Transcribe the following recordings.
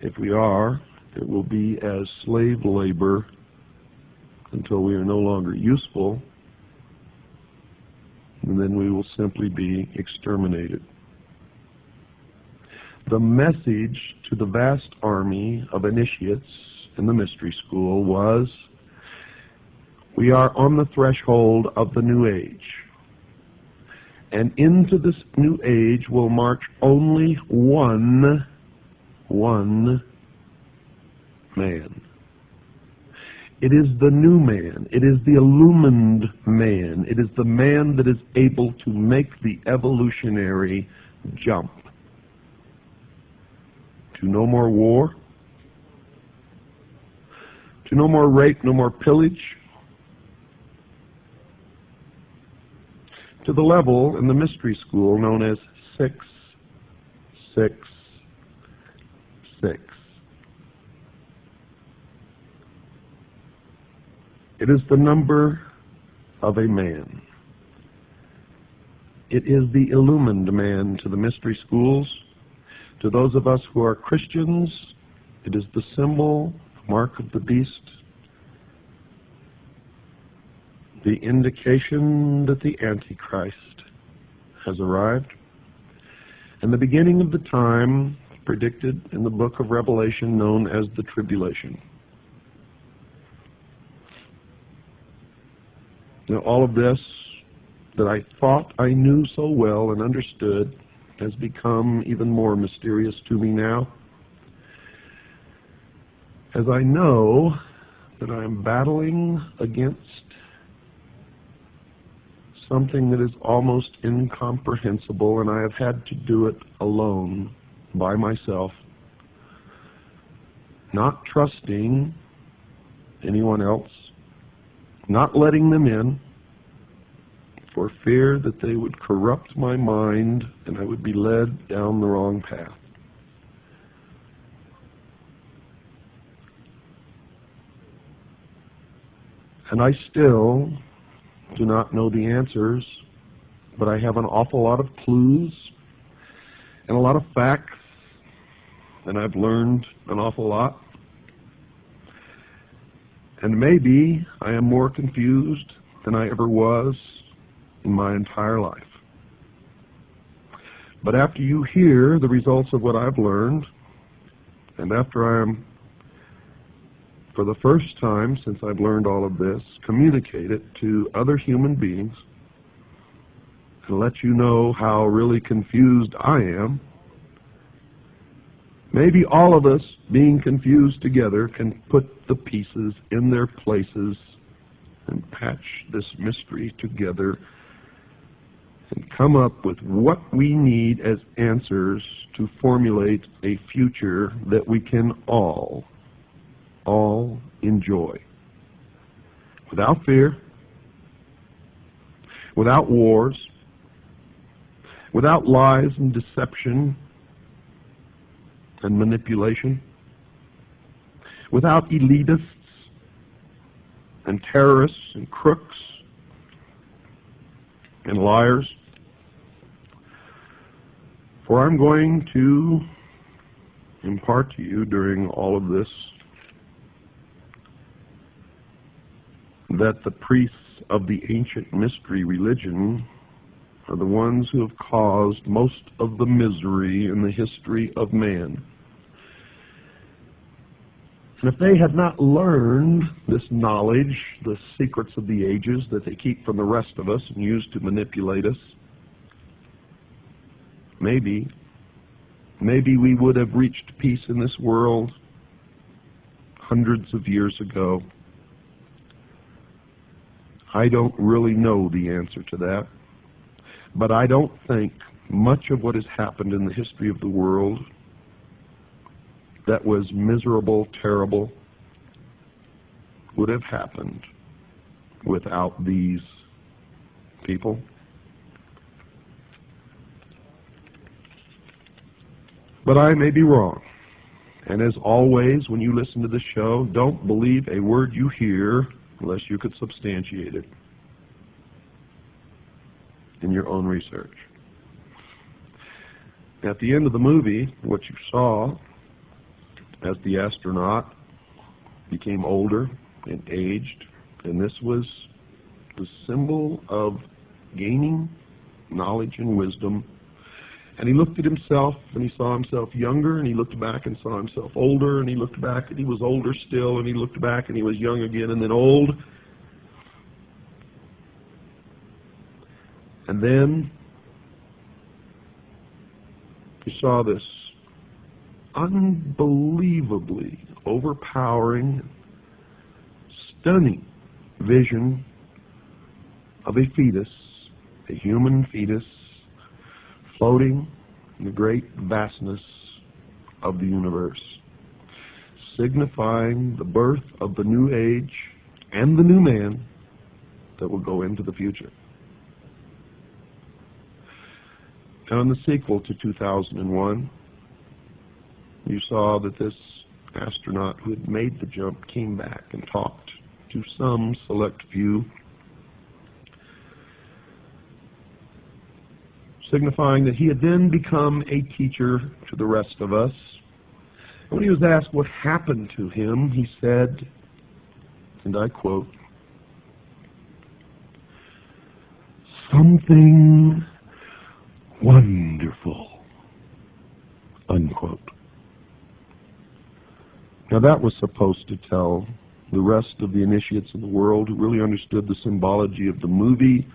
If we are, it will be as slave labor until we are no longer useful, and then we will simply be exterminated. The message to the vast army of initiates in the mystery school was, we are on the threshold of the new age. And into this new age will march only one man. It is the new man. It is the illumined man. It is the man that is able to make the evolutionary jump. To no more war, to no more rape, no more pillage, to the level in the mystery school known as 666. It is the number of a man. It is the illumined man to the mystery schools. To those of us who are Christians, it is the symbol, mark of the beast, the indication that the Antichrist has arrived, and the beginning of the time predicted in the book of Revelation known as the tribulation. Now, all of this that I thought I knew so well and understood has become even more mysterious to me now, as I know that I am battling against something that is almost incomprehensible, and I have had to do it alone, by myself, not trusting anyone else, not letting them in, for fear that they would corrupt my mind and I would be led down the wrong path. And I still do not know the answers, but I have an awful lot of clues and a lot of facts, and I've learned an awful lot. And maybe I am more confused than I ever was in my entire life. But after you hear the results of what I've learned, and after I am, for the first time since I've learned all of this, communicate it to other human beings and let you know how really confused I am, maybe all of us being confused together can put the pieces in their places and patch this mystery together and come up with what we need as answers to formulate a future that we can all enjoy. Without fear, without wars, without lies and deception and manipulation, without elitists and terrorists and crooks and liars. For I'm going to impart to you during all of this that the priests of the ancient mystery religion are the ones who have caused most of the misery in the history of man. And if they had not learned this knowledge, the secrets of the ages that they keep from the rest of us and use to manipulate us, maybe we would have reached peace in this world hundreds of years ago. I don't really know the answer to that, but I don't think much of what has happened in the history of the world that was miserable, terrible, would have happened without these people. But I may be wrong. And as always, when you listen to the show, don't believe a word you hear unless you could substantiate it in your own research. At the end of the movie, what you saw as the astronaut became older and aged, and this was the symbol of gaining knowledge and wisdom. And he looked at himself, and he saw himself younger, and he looked back and saw himself older, and he looked back and he was older still, and he looked back and he was young again, and then old. And then he saw this unbelievably overpowering, stunning vision of a fetus, a human fetus, floating in the great vastness of the universe, signifying the birth of the new age and the new man that will go into the future. Now, in the sequel to 2001, you saw that this astronaut who had made the jump came back and talked to some select few, signifying that he had then become a teacher to the rest of us. And when he was asked what happened to him, he said, and I quote, "Something wonderful," unquote. Now that was supposed to tell the rest of the initiates in the world who really understood the symbology of the movie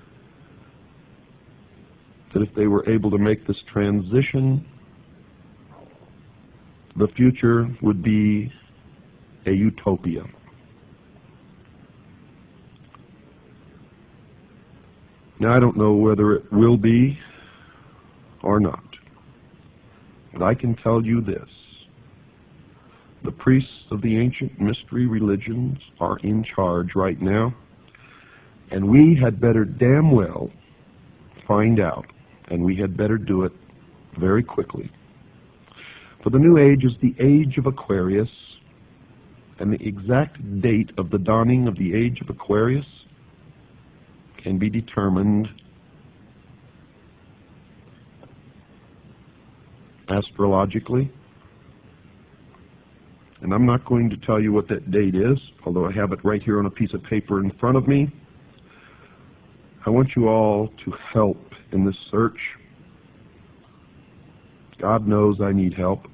that if they were able to make this transition, the future would be a utopia. Now, I don't know whether it will be or not, but I can tell you this. The priests of the ancient mystery religions are in charge right now, and we had better damn well find out, and we had better do it very quickly. For the new age is the age of Aquarius, and the exact date of the dawning of the age of Aquarius can be determined astrologically. And I'm not going to tell you what that date is, although I have it right here on a piece of paper in front of me. I want you all to help in this search. God knows I need help.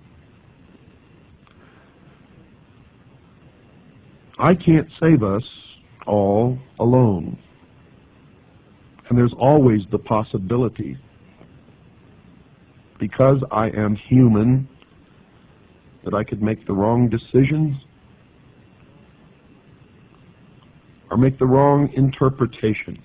I can't save us all alone. And there's always the possibility, because I am human, that I could make the wrong decisions or make the wrong interpretation.